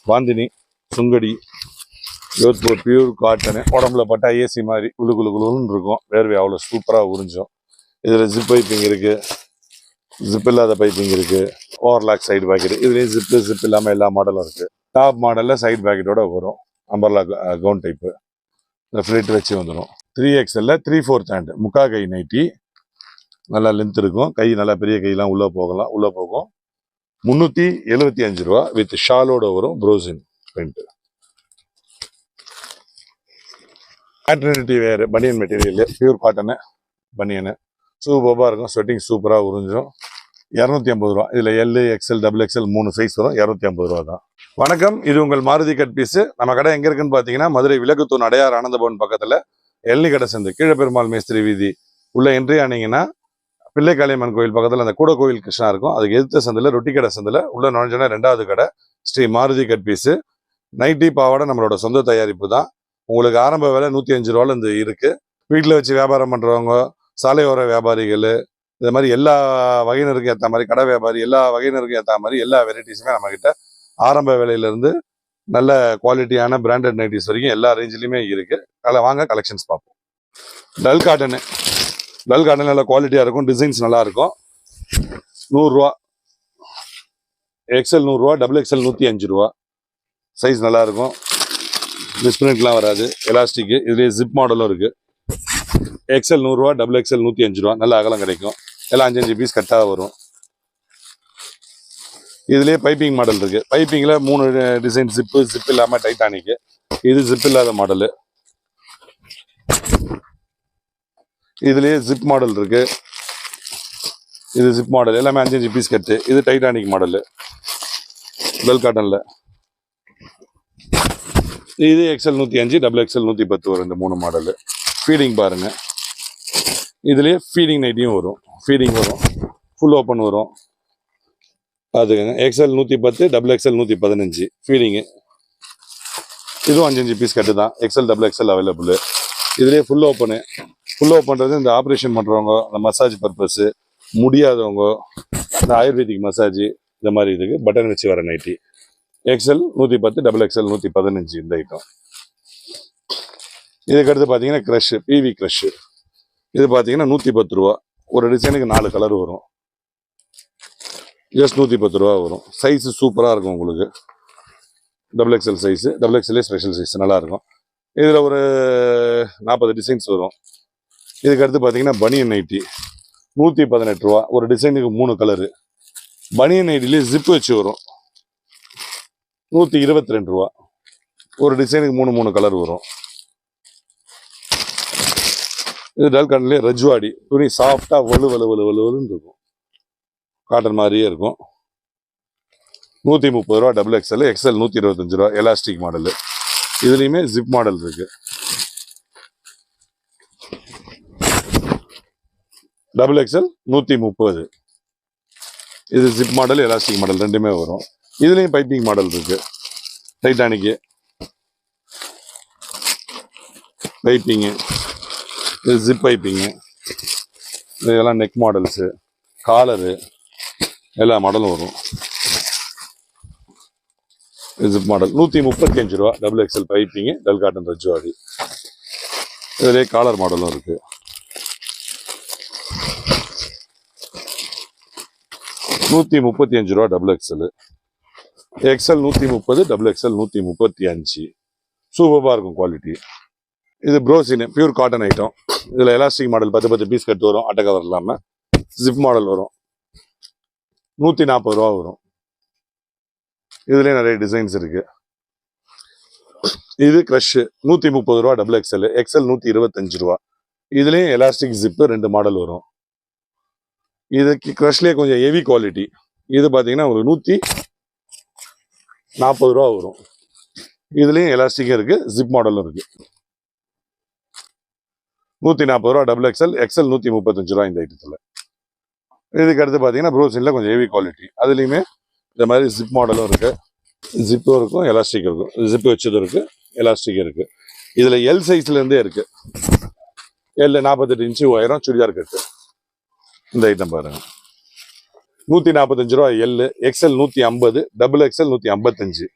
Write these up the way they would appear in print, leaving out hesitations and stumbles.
Bandhani, sungudi, Jodhpur pure cotton. உடம்புல பட்டா AC மாதிரி குளு குளு குளுன்னு இருக்கும். வேர்வை அவ்வளோ சூப்பராக உறிஞ்சும். இதில் ஜிப் பைப்பிங் இருக்குது, ஜிப் இல்லாத பைப்பிங் இருக்குது, ஓவர்லாக் சைடு பாக்கெட். இதுலேயும் ஜிப் இல்லாமல் எல்லா மாடலும் இருக்குது. டாப் மாடலில் சைடு பாக்கெட்டோட வரும். அம்பர்லா கவுன் டைப்பு இந்த ஃப்ளிட் வச்சு வந்துடும். 3XL 3/4 ஹேண்ட் முக்கா கை நைட்டி. நல்லா லென்த் இருக்கும். கை நல்லா பெரிய கையெல்லாம் உள்ளே போகும். 375 ரூபா வித் ஷாலோட வரும். ப்ரோசின் பிரிண்ட். மேட்டர்னிட்டி வேர் பனியன் மெட்டீரியல், பியூர் காட்டனு பனியனு. சூப்பராக இருக்கும். ஸ்வெட்டிங் சூப்பராக உறிஞ்சும். 250 ரூபா. இதில் எல், XL, XXL 3 சைஸ் வரும். 250 ரூபா தான். வணக்கம், இது உங்கள் மாருதி கட் பீஸு. நம்ம கடை எங்கே இருக்குன்னு பார்த்தீங்கன்னா, மதுரை விலகுத்தூன் அடையார் ஆனந்தபவன் பக்கத்தில் எல்னி கடை சந்து, கீழப்பெருமாள் மேஸ்திரி வீதி உள்ள என்ட்ரி ஆனீங்கன்னா பிள்ளைக்காளியம்மன் கோயில் பக்கத்தில் அந்த கூட கோயில் கிருஷ்ணா இருக்கும். அதுக்கு எதிர்த்த சந்தில் ரொட்டி கடை சந்தில் உள்ள நுழைஞ்சோன்னா 2வது கடை Shri Maruti cut piece. Nightie பாவாடை நம்மளோட சொந்த தயாரிப்பு தான். உங்களுக்கு ஆரம்ப விலை 105 ரூபாலேருந்து இருக்குது. வீட்டில் வச்சு வியாபாரம் பண்ணுறவங்க, சாலையோர வியாபாரிகள், இது மாதிரி எல்லா வகையினருக்கும் ஏற்ற மாதிரி, கடை வியாபாரி எல்லா வகையினருக்கும் ஏற்ற மாதிரி எல்லா வெரைட்டிஸுமே நம்மக்கிட்ட ஆரம்ப விலையிலேருந்து நல்ல குவாலிட்டியான பிராண்டட் நைட்டிஸ் வரைக்கும் எல்லா ரேஞ்சிலையுமே இருக்குது. அதில் வாங்க கலெக்ஷன்ஸ் பார்ப்போம். டல் காட்டன் நல்ல குவாலிட்டியாக இருக்கும். டிசைன்ஸ் நல்லாயிருக்கும். 100 ரூபா. XL 100 ரூபா, XXL 105 ரூபா. சைஸ் நல்லாயிருக்கும். மிஸ்பிரிண்ட்லாம் வராது. எலாஸ்டிக்கு. இதுலேயே ஜிப் மாடலும் இருக்குது. XL 100 ரூபா, XXL 105 ரூபா. நல்ல அகலம் கிடைக்கும். எல்லாம் 5 பீஸ் கட்டாக வரும். இதுலேயே பைப்பிங் மாடல் இருக்குது. பைப்பிங்கில் 3 டிசைன். ஜிப் இல்லாமல் டைட்டானிக்கு. இது ஜிப் இல்லாத மாடலு. இதுலேயே ஜிப் மாடல் இருக்குது. இது ஜிப் மாடல். எல்லாமே 5 பீஸ் கட்டு. இது டைட்டானிக் மாடலு வெல் காட்டனில். இது XL 105, XXL 110 வரும். இந்த 3 மாடலு. ஃபீடிங் பாருங்கள். இதுலேயே ஃபீடிங் நைட்டியும் வரும். ஃபீடிங் வரும். ஃபுல் ஓப்பன் வரும். பார்த்துக்கோங்க. XL 110, XXL 115 feeding. இதுவும் 5 பீஸ் கட்டு தான். XL, XXL available. இதுலேயே ஃபுல் ஓப்பனு. ஃபுல் ஓப்பன்றது இந்த ஆப்ரேஷன் பண்ணுறவங்க, இந்த மசாஜ் பர்பஸு, முடியாதவங்க, இந்த ஆயுர்வேதிக் மசாஜ், இந்த மாதிரி இதுக்கு பட்டன் வச்சு வர நைட்டி. XL 110, XXL 115 இந்த ஐட்டம். இதுக்கடுத்து பார்த்தீங்கன்னா க்ரஷ்ஷு, PV க்ரஷ்ஷு. இது பார்த்தீங்கன்னா 110 ரூபா. ஒரு டிசைனுக்கு 4 கலர் வரும். ஜஸ்ட் 110 ரூபா வரும். சைஸு சூப்பராக இருக்கும் உங்களுக்கு. XXL size, XXL special size நல்லாயிருக்கும். இதில் ஒரு 40 டிசைன்ஸ் வரும். இதுக்கடுத்து பார்த்தீங்கன்னா பனியன் நைட்டி 118 ரூபா. ஒரு டிசைனுக்கு 3 கலரு. பனியன் நைட்டிலே ஜிப்பு வச்சு வரும். 122 ரூபா. ஒரு டிசைனுக்கு 3 கலர் வரும். இது டல் காட்டன்லேயே ரஜ்வாடி. துணி சாஃப்டாக வலுன்னு இருக்கும். காட்டன் மாதிரியே இருக்கும். 130 ரூபா. XXL, XL 125 ரூபா. Elastic model. இதுலேயுமே ஜிப் மாடல் இருக்கு. XXL 130. இது ஜிப் மாடல், எலாஸ்டிக் மாடல் ரெண்டுமே வரும். இதுலேயும் பைப்பிங் மாடல் இருக்கு. டைட்டானிக்கு பைப்பிங்கு, இது ஜிப் பைப்பிங்கு. இதெல்லாம் நெக் மாடல்ஸு, காலரு, எல்லா மாடலும் வரும். ஜிப் மாடல் 135 ரூபா. XXL piping, dull cotton Rajwadi. இதுலேயே காலர் மாடலும் இருக்கு. 135 ரூபா. XXL, XL 130, XXL 135. சூப்பராக இருக்கும் குவாலிட்டி. இது ப்ரோசின் பியூர் காட்டன் ஐட்டம். இதில் எலாஸ்டிக் மாடல் 10 பீஸ் கட்டு வரும். அட்டை கவர் இல்லாமல் ஜிப் மாடல் வரும். 140 ரூபா வரும். இதுலேயே நிறைய டிசைன்ஸ் இருக்கு. இது க்ரஷ்ஷு 130 ரூபா. XXL, XL 125 ரூபா. இதுலேயும் எலாஸ்டிக் ஜிப்பு 2 மாடல் வரும். இதுக்கு க்ரஷ்லேயே கொஞ்சம் ஹெவி குவாலிட்டி. இது பார்த்தீங்கன்னா ஒரு 140 ரூபா வரும். இதுலேயும் எலாஸ்டிக்கும் இருக்குது, ஜிப் மாடலும் இருக்குது. 140 ரூபா. XXL, XL 135 ரூபா இந்த ஐட்டத்தில். இதுக்கு அடுத்து பார்த்தீங்கன்னா ப்ரோசின்ல கொஞ்சம் ஹெவி குவாலிட்டி. அதுலேயுமே இந்த மாதிரி ஜிப் மாடலும் இருக்குது. ஜிப்பும் இருக்கும், எலாஸ்டிக் இருக்கும். ஜிப்பு வச்சதும் இருக்குது, எலாஸ்டிக் இருக்குது. இதில் எல் சைஸ்லேருந்தே இருக்குது. எல் 48 இன்ச்சு உயரம் சுடிதார் கட்டு. இந்த ஐட்டம் பாருங்க. 145 ரூபா எல். XL 150, XXL 155.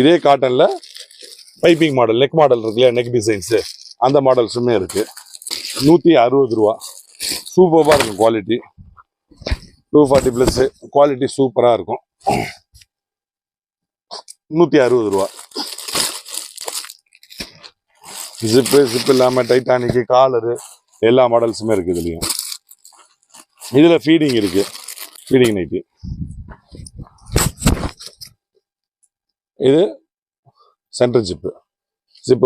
இதே காட்டன்ல பைப்பிங் மாடல், நெக் மாடல் இருக்கு இல்லையா, நெக் டிசைன்ஸு, அந்த மாடல்ஸுமே இருக்கு. 160 ரூபா. சூப்பராக இருக்கும் குவாலிட்டி. 240 ப்ளஸ் குவாலிட்டி சூப்பராக இருக்கும். 160 ரூபா. ஜிப்பு இல்லாமல் டைட்டானிக்கு, காலரு, எல்லா மாடல்ஸுமே இருக்கு இதுலயும். இதுல ஃபீடிங் இருக்கு, ஃபீடிங் நைட்டி. இது சென்டர் ஜிப்பு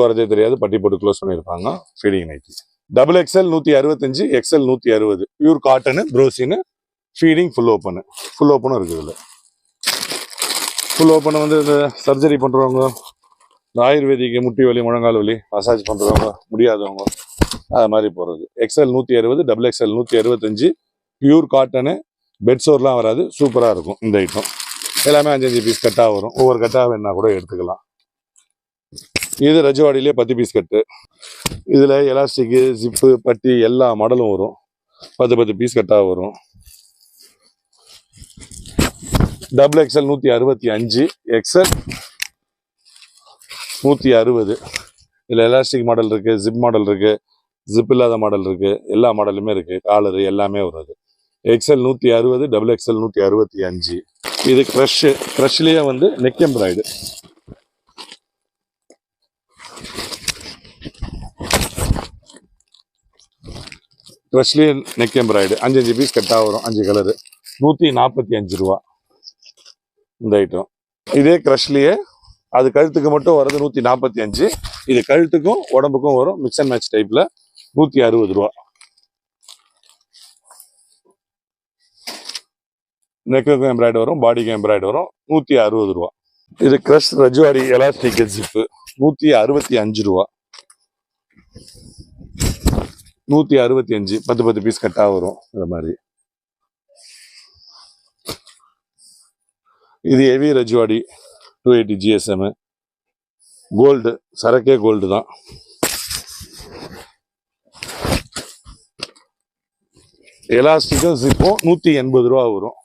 வரதே தெரியாது, பட்டி போட்டு க்ளோஸ் பண்ணியிருப்பாங்க. Feeding nighty. XXL 165, XL 160. Pure cotton, ப்ரோசின்னு, ஃபீடிங் ஃபுல் ஓப்பனும் இருக்குது. இதில் ஃபுல் ஓப்பன் வந்து இந்த சர்ஜரி பண்ணுறவங்க, இந்த ஆயுர்வேதிக்கு முட்டி வலி, முழங்கால் வலி, மசாஜ் பண்ணுறவங்க, முடியாதவங்க, அது மாதிரி போகிறது. XL 160, XXL 165. Pure cotton, bed சோர்லாம் வராது, சூப்பராக இருக்கும் இந்த ஐட்டம். எல்லாமே 5 பீஸ் கட்டாக வரும். ஒவ்வொரு கட்டாக வேணா கூட எடுத்துக்கலாம். இது ரஜவாடியிலே 10 பீஸ் கட்டு. இதில் எலாஸ்டிக்கு, ஜிப்பு, பட்டி எல்லா மாடலும் வரும். 10 பீஸ் கட்டாக வரும். XXL 165, XL 160. இதில் எலாஸ்டிக் மாடல் இருக்குது, ஜிப் மாடல் இருக்குது, ஜிப் இல்லாத மாடல் இருக்குது, எல்லா மாடலுமே இருக்குது. காலரு எல்லாமே வருது. XL 160, XXL 165. இது க்ரஷ்லேயே வந்து நெக் எம்ப்ராய்டு. க்ரஷ்லேயே நெக் எம்ப்ராய்டு 5 பீஸ் கட்டாக வரும். 5 கலரு. 145 ரூபா இந்த ஐட்டம். இதே க்ரஷ்லேயே அது கழுத்துக்கு மட்டும் வர்றது 145. இது கழுத்துக்கும் உடம்புக்கும் வரும், மிக்ஸ் அண்ட் மேட்ச் டைப்ல. 160 ரூபா. நெக்குக்கும் எம்ப்ராய்டு வரும், பாடிக்கும் எம்ப்ராய்டு வரும். 160 ரூபா. இது க்ரஷ் ரஜ்வாடி எலாஸ்டிக் ஜிப்பு. 165 ரூபா. 165. 10 பீஸ் கட்டாக வரும். இந்த மாதிரி. இது ஹெவி ரஜ்வாடி 280 GSM. கோல்டு, சரக்கே கோல்டு தான். எலாஸ்டிக்கும் ஜிப்பும் 180 ரூபா வரும்.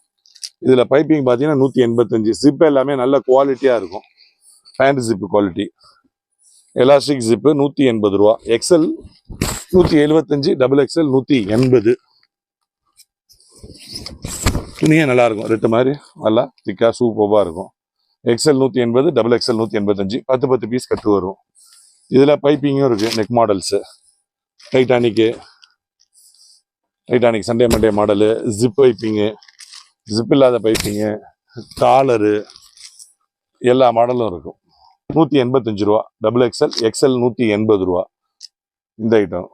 இதில் பைப்பிங் பார்த்தீங்கன்னா 185. ஜிப் எல்லாமே நல்ல குவாலிட்டியாக இருக்கும். Pant zip quality. Elastic zip 180 ரூபா. XL 175, XXL 180. துணியே நல்லா இருக்கும், ரெட்டு மாதிரி நல்லா திக்கா சூப்பராக இருக்கும். XL 180, XXL 185. 10 பீஸ் கட்டு வரும். இதில் பைப்பிங்கும் இருக்கு. Neck models, Titanic Sunday Monday model, zip piping, zip இல்லாத பைப்பிங்கு, காலரு, எல்லா மாடலும் இருக்கும். 185 ரூபா. XXL 180 ரூபா இந்த ஐட்டம்.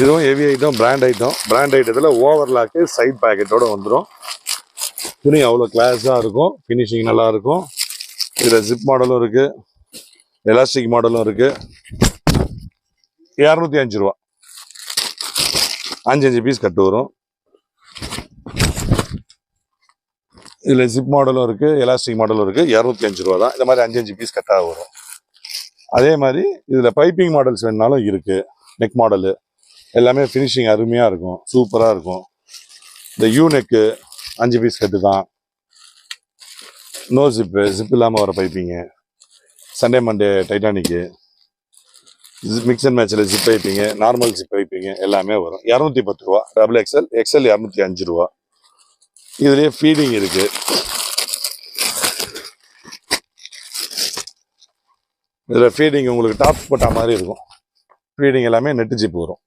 இதுவும் heavy item, brand item. Brand ஐட்டத்தில் ஓவர்லாக்கு சைட் பேக்கெட்டோட வந்துடும். துணி அவ்வளோ கிளாஸாக இருக்கும், ஃபினிஷிங் நல்லா இருக்கும். இதில் ஜிப் மாடலும் இருக்கு, எலாஸ்டிக் மாடலும் இருக்கு. 205 ரூபா. 5 பீஸ் கட்டு வரும். இதில் ஜிப் மாடலும் இருக்கு, எலாஸ்டிக் மாடலும் இருக்கு. 205 ரூபா தான். இந்த மாதிரி 5 பீஸ் கட்டாக வரும். அதே மாதிரி இதில் பைப்பிங் மாடல்ஸ் வேணுனாலும் இருக்கு. நெக் மாடலு எல்லாமே ஃபினிஷிங் அருமையாக இருக்கும், சூப்பராக இருக்கும். இந்த யூ நெக்கு 5 பீஸ் கட்டு தான். நோ ஜிப் இல்லாமல் வர piping, Sunday Monday titanic, mix and மேட்சில் zip piping, normal zip piping எல்லாமே வரும். 210 ரூபா. XL 205 ரூபா. இதுலேயே ஃபீடிங் இருக்கு. இதில் ஃபீடிங் உங்களுக்கு டாப் போட்ட மாதிரி இருக்கும். ஃபீடிங் எல்லாமே நெட்டு ஜிப் வரும்.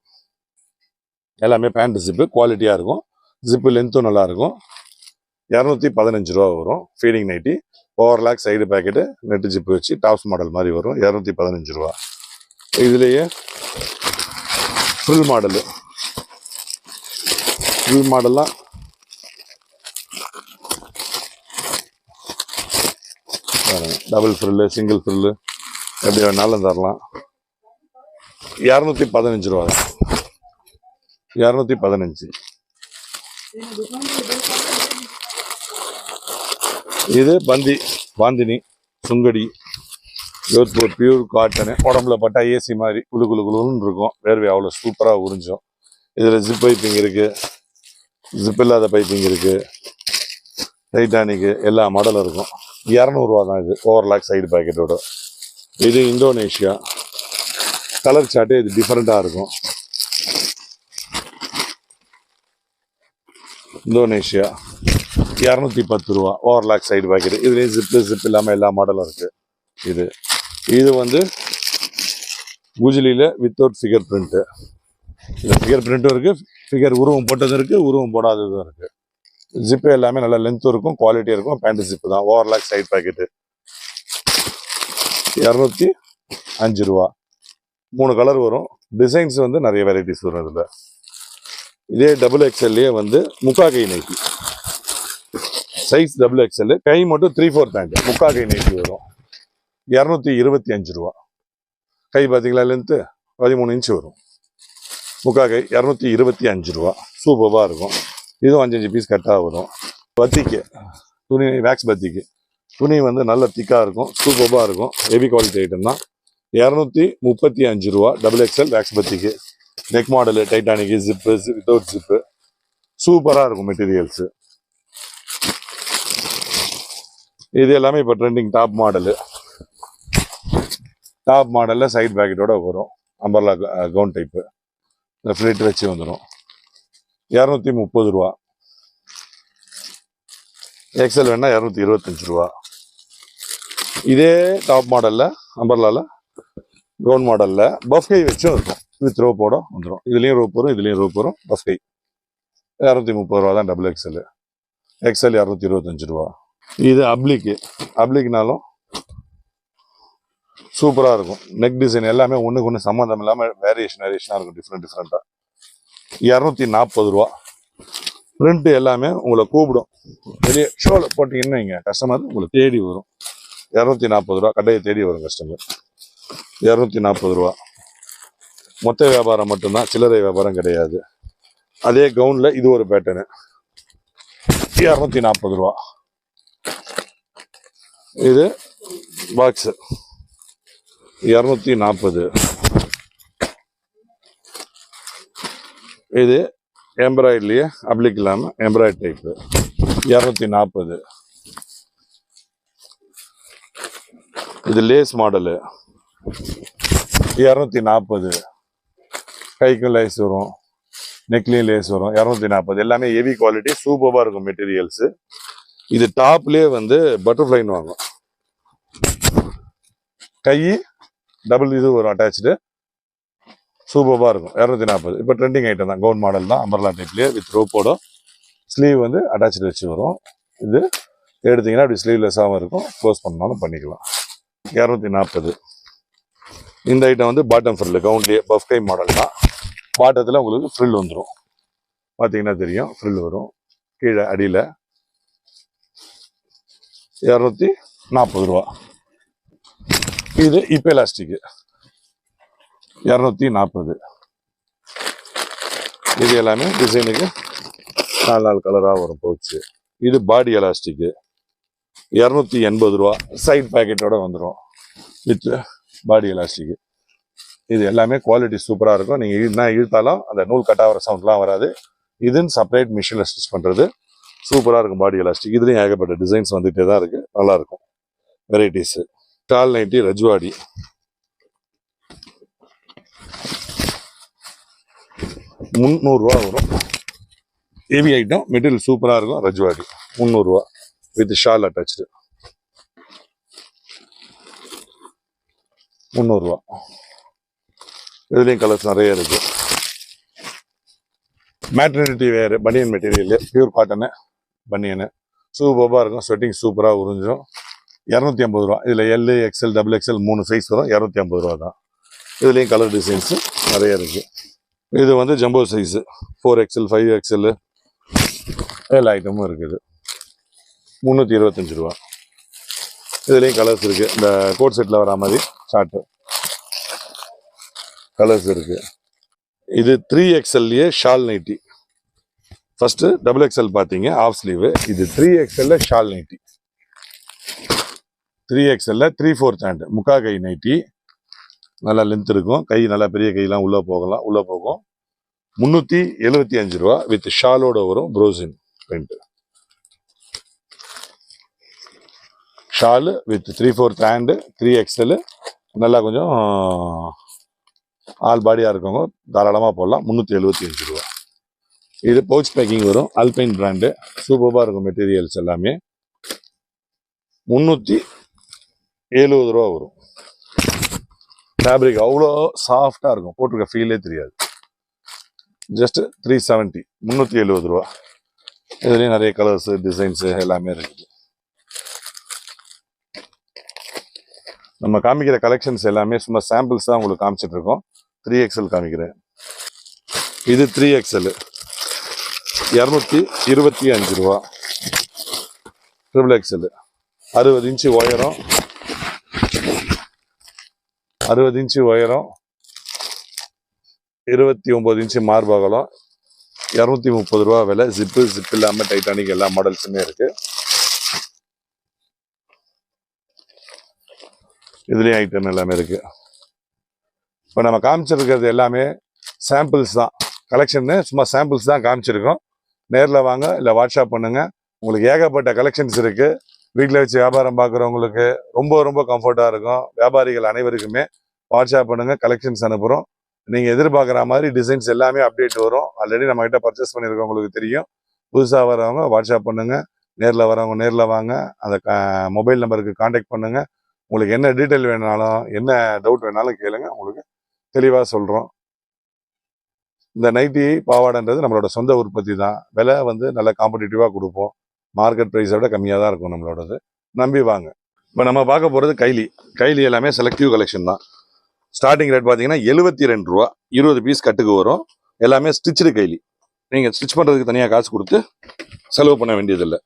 எல்லாமே பேண்ட் ஜிப்பு குவாலிட்டியாக இருக்கும். ஜிப்பு லென்த்தும் நல்லாயிருக்கும். 215 ரூபா வரும். Feeding nightie, overlock side pocket, net zip வச்சு டாப்ஸ் மாடல் மாதிரி வரும். 215 ரூபா. இதுலேயே ஃபுல் மாடல்லாம் டபுள் ஃப்ரில்லு, சிங்கிள் ஃப்ரில்லு எப்படி வேணாலும் தரலாம். 215 ரூபா. 215. இது பாந்தினி, சுங்கடி, ஜோத்பூர் பியூர் காட்டனு. உடம்புல பட்டா ஏசி மாதிரி குளுன்னு இருக்கும். வேர்வை அவ்வளோ சூப்பராக உறிஞ்சும். இதில் ஜிப் பைப்பிங் இருக்கு, ஜிப் இல்லாத பைப்பிங் இருக்கு, டைட்டானிக்கு எல்லா மாடலும் இருக்கும். 200 தான் இது ஓவர்லாக் சைடு பாக்கெட்டோட. இது இந்தோனேஷியா. கலர் சார்ட்டு இது டிஃப்ரெண்ட்டாக இருக்கும். இந்தோனேஷியா 210 ரூபா ஓவர்லாக் சைடு பாக்கெட். இதுலேயும் ஜிப் இல்லாமல் எல்லா மாடலும் இருக்குது. இது வந்து குஜிலியில் வித்தவுட் ஃபிகர் பிரிண்ட்டு. இந்த ஃபிகர் பிரிண்ட்டும் இருக்குது, ஃபிகர் உருவம் போட்டதும் இருக்குது, உருவம் போடாததும் இருக்குது. ஜிப்பு எல்லாமே நல்லா லென்த்தும் இருக்கும், குவாலிட்டியாக இருக்கும். பேண்ட் ஜிப்பு தான். ஓவர்லாக் சைடு பாக்கெட்டு 205 ரூபா. 3 கலர் வரும். டிசைன்ஸ் வந்து நிறைய வெரைட்டிஸ் வரும் இதில். இதே டபுள் எக்ஸ்எல்லையே வந்து முக்கா கை நைட்டி சைஸ் டபுள் எக்ஸ்எல், கை மட்டும் 3/4 பேண்ட் முக்கா கை நைட்டி வரும். 225 ரூபா. கை பார்த்தீங்களா, லென்த்து 13 இன்ச்சு வரும். முக்கா கை 225 ரூபா. சூப்பராக இருக்கும். இதுவும் 5 பீஸ் கட்டாக வரும். பத்திக்கு துணி, வேக்ஸ் பத்திக்கு துணி வந்து நல்ல திக்காக இருக்கும், சூப்பராக இருக்கும். ஹெவி குவாலிட்டி ஐட்டம் தான். 235 ரூபா டபுள் எக்ஸ்எல் வேக்ஸ் பத்திக்கு. Neck model, titanic, zip, without zip, சூப்பராக இருக்கும் மெட்டீரியல்ஸு. இது எல்லாமே இப்போ ட்ரெண்டிங் டாப் மாடலு. டாப் மாடலில் சைட் பேக்கெட்டோட வரும். Umbrella gown type. இந்த ஃப்ளிட் வச்சு வந்துடும். 230 ரூபா. எக்ஸ்எல் வேணா 225 ரூபா. இதே டாப் மாடலில் அம்பர்லாவில் கவுன் மாடலில் பஃப் கை வச்சும் இருக்கும். வித் ரோப்போட வந்துடும். இதுலேயும் ரோப் வரும், இதுலேயும் ரோப் வரும். பஃப் கை 230 ரூபா தான் டபுள் எக்ஸ்எல். எக்ஸ்எல் 225 ரூபா. இது அப்ளிக்னாலும் சூப்பராக இருக்கும். நெக் டிசைன் எல்லாமே ஒன்றுக்கு ஒன்று சம்மந்தம் இல்லாமல் வேரியேஷனாக இருக்கும். டிஃப்ரெண்ட்டாக 240 ரூபா. பிரிண்ட் எல்லாமே உங்களை கூப்பிடும். வெளியே ஷோவில் போட்டிங்கன்னா இங்கே கஸ்டமர் உங்களை தேடி வரும். 240 ரூபா. கடையை தேடி வரும் கஸ்டமர். 240 ரூபா. மொத்த வியாபாரம் மட்டும்தான், சில்லறை வியாபாரம் கிடையாது. அதே கவுனில் இது ஒரு பேட்டர்னு 240 ரூபா. இது பாக்ஸு 240. இது எம்ப்ராய்டரியே அப்ளிக் இல்லாமல் எம்ப்ராய்டரி டைப்பு 240. இது லேஸ் மாடலு 240. கைக்கும் லேஸ் வரும், நெக்லையும் லேஸ் வரும். 240. எல்லாமே ஹெவி குவாலிட்டி, சூப்பராக இருக்கும் மெட்டீரியல்ஸு. இது டாப்லேயே வந்து பட்டர்ஃப்ளைன்னு வாங்கும். கை டபுள் இது வரும் அட்டாச்சு. சூப்பராக இருக்கும். 240. இப்போ ட்ரெண்டிங் ஐட்டம் தான். கவுன் மாடல் தான். அம்பர்லா டைப்லேயே வித் ரோப்போட ஸ்லீவ் வந்து அட்டாச்சு வச்சு வரும். இது எடுத்தீங்கன்னா அப்படி ஸ்லீவ்லெஸ்ஸாகவும் இருக்கும். க்ளோஸ் பண்ணாலும் பண்ணிக்கலாம். 240. இந்த ஐட்டம் வந்து பாட்டம் ஃப்ரில் கவுன்லேயே பஃப் கை மாடல் தான். பாட்டத்தில் உங்களுக்கு ஃப்ரில் வந்துடும். பார்த்தீங்கன்னா தெரியும், ஃப்ரில் வரும் கீழே அடியில். 240 ரூபா. இது இப்போ எலாஸ்டிக்கு 240. இது எல்லாமே டிசைனுக்கு 4 கலராக வரும் பவுச்சு. இது பாடி எலாஸ்டிக்கு 280 ரூபா. சைட் பேக்கெட்டோட வந்துடும் வித் பாடி எலாஸ்டிக்கு. இது எல்லாமே குவாலிட்டி சூப்பராக இருக்கும். நீங்கள் என்ன இழுத்தாலும் அந்த நூல் கட்டாகிற சவுண்ட்லாம் வராது. இதுன்னு செப்பரேட் மிஷினில் ஸ்டிச் பண்ணுறது. சூப்பராக இருக்கும் பாடி எலாஸ்டிக். இதுலேயும் ஏகப்பட்ட டிசைன்ஸ் வந்துகிட்டே தான் இருக்குது. நல்லாயிருக்கும் வெரைட்டிஸு. டால் நைட்டி ரஜ்வாடி 300 ரூபா வரும். ஹெவி ஐட்டம், மெட்டீரியல் சூப்பராக இருக்கும். ரஜ்வாடி 300 ரூபா வித் ஷால் அட்டாச்சு. 300 ரூபா. இதுலேயும் கலர்ஸ் நிறைய இருக்கு. மேட்டர்னிட்டி வேறு பனியன் மெட்டீரியல், பியூர் காட்டனு பனியனு சூப்பராக இருக்கும். ஸ்வெட்டிங் சூப்பராக உறிஞ்சும். 250 ரூபா. இதில் L, XL, double XL 3 size வரும். 250 ரூபா தான். இதுலேயும் கலர் டிசைன்ஸு நிறைய இருக்குது. இது வந்து ஜம்போ சைஸு 4XL, 5XL எல்லா ஐட்டமும் இருக்குது. 325 ரூபா. இதுலேயும் கலர்ஸ் இருக்குது. இந்த கோட் செட்டில் வர மாதிரி ஷார்ட்டு கலர்ஸ் இருக்குது. இது 3XLயே shawl nighty. First double XL பார்த்தீங்க ஆஃப் ஸ்லீவு. இது 3XL shawl nightie. 3XL 3/4 hand முக்கா கை நைட்டி. நல்லா லென்த் இருக்கும். கை நல்லா பெரிய கையெல்லாம் உள்ளே போகும். 375 ரூபா வித் ஷாலோட வரும். ப்ரோசின் print. Shawl with 3/4 hand 3XL, நல்லா கொஞ்சம் ஆல் பாடியாக இருக்கவங்க தாராளமாக போடலாம். 375 ரூபா. இது பவுச் பேக்கிங் வரும், அல்பைன் பிராண்டு, சூப்பராக இருக்கும் மெட்டீரியல்ஸ் எல்லாமே. 370 ரூபா வரும். ஃபேப்ரிக் அவ்வளோ சாஃப்டாக இருக்கும், போட்டிருக்க ஃபீலே தெரியாது. ஜஸ்ட் 370, 370 ரூபா. இதுலேயும் நிறைய கலர்ஸு டிசைன்ஸு எல்லாமே இருக்குது. நம்ம காமிக்கிற கலெக்ஷன்ஸ் எல்லாமே சும்மா சாம்பிள்ஸ் தான் உங்களுக்கு காமிச்சிட்டு இருக்கோம். 3XL காமிக்கிறேன். இது 3XL 225 ரூபா. XXL 60 இன்ச்சு உயரம், 60 இன்ச்சு உயரம், 29 இன்ச்சு மார்பகலம், 230 ரூபா விலை. ஜிப்பு இல்லாமல் டைட்டானிக் எல்லா மாடல்ஸுமே இருக்கு. இதுலேயும் ஐட்டம் எல்லாமே இருக்கு. இப்போ நம்ம காமிச்சிருக்கிறது எல்லாமே சாம்பிள்ஸ் தான், கலெக்ஷன்னு சும்மா சாம்பிள்ஸ் தான் காமிச்சிருக்கோம். நேரில் வாங்க, இல்லை வாட்ஸ்அப் பண்ணுங்க. உங்களுக்கு ஏகப்பட்ட கலெக்ஷன்ஸ் இருக்கு. வீட்டில் வச்சு வியாபாரம் பார்க்குறவங்களுக்கு ரொம்ப ரொம்ப கம்ஃபர்ட்டாக இருக்கும். வியாபாரிகள் அனைவருக்குமே வாட்ஸ்அப் பண்ணுங்க, கலெக்ஷன்ஸ் அனுப்புகிறோம். நீங்கள் எதிர்பார்க்குற மாதிரி டிசைன்ஸ் எல்லாமே அப்டேட் வரும். ஆல்ரெடி நம்ம கிட்ட பர்ச்சேஸ் பண்ணியிருக்கவங்களுக்கு தெரியும். புதுசாக வரவங்க வாட்ஸ்அப் பண்ணுங்க, நேரில் வரவங்க நேரில் வாங்க. அந்த மொபைல் நம்பருக்கு கான்டாக்ட் பண்ணுங்க. உங்களுக்கு என்ன டீட்டெயில் வேணாலும், என்ன டவுட் வேணாலும் கேளுங்க, உங்களுக்கு தெளிவாக சொல்கிறோம். இந்த நைட்டி பாவாடைன்றது நம்மளோட சொந்த உற்பத்தி தான். விலை வந்து நல்ல காம்படிட்டிவாக கொடுப்போம். மார்க்கெட் ப்ரைஸை விட கம்மியாக தான் இருக்கும் நம்மளோடது. நம்பி வாங்க. இப்போ நம்ம பார்க்க போகிறது கைலி எல்லாமே செலக்டிவ் கலெக்ஷன் தான். ஸ்டார்டிங் ரேட் பார்த்தீங்கன்னா 72 ரூபா. 20 பீஸ் கட்டுக்கு வரும். எல்லாமே ஸ்டிச்சு கைலி. நீங்கள் ஸ்டிச் பண்ணுறதுக்கு தனியாக காசு கொடுத்து செலவு பண்ண வேண்டியதில்லை.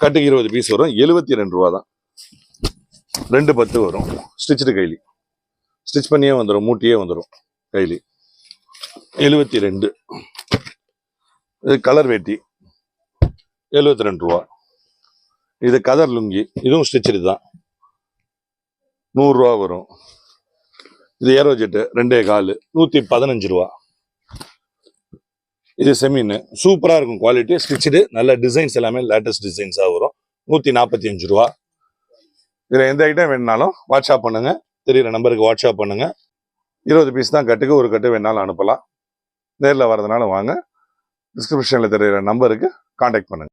கட்டுக்கு 20 பீஸ் வரும். 72 ரூபா தான். 2 10 வரும். ஸ்டிச்சு கைலி, ஸ்டிச் பண்ணியே வந்துடும், மூட்டியே வந்துடும் கைலி. 72. இது கலர் வேட்டி 72 ரூபா. இது கதர் லுங்கி, இதுவும் ஸ்டிச்சு தான், 100 ரூபா வரும். இது ஏரோ ஜெட்டு 2.25, 115 ரூபா. இது செமீன், சூப்பராக இருக்கும் குவாலிட்டி, ஸ்டிச்சு, நல்ல டிசைன்ஸ் எல்லாமே லேட்டஸ்ட் டிசைன்ஸாக வரும். 145 ரூபா. இதில் எந்த ஐட்டம் வேணுனாலும் வாட்ஸ்அப் பண்ணுங்க, தெரியுற நம்பருக்கு வாட்ஸ்அப் பண்ணுங்க. 20 பீஸ் தான் கட்டுக்கு, ஒரு கட்டு வேணாலும் அனுப்பலாம். நேரில் வரதுனால வாங்க. டிஸ்கிரிப்ஷனில் தெரியுற நம்பருக்கு கான்டாக்ட் பண்ணுங்க.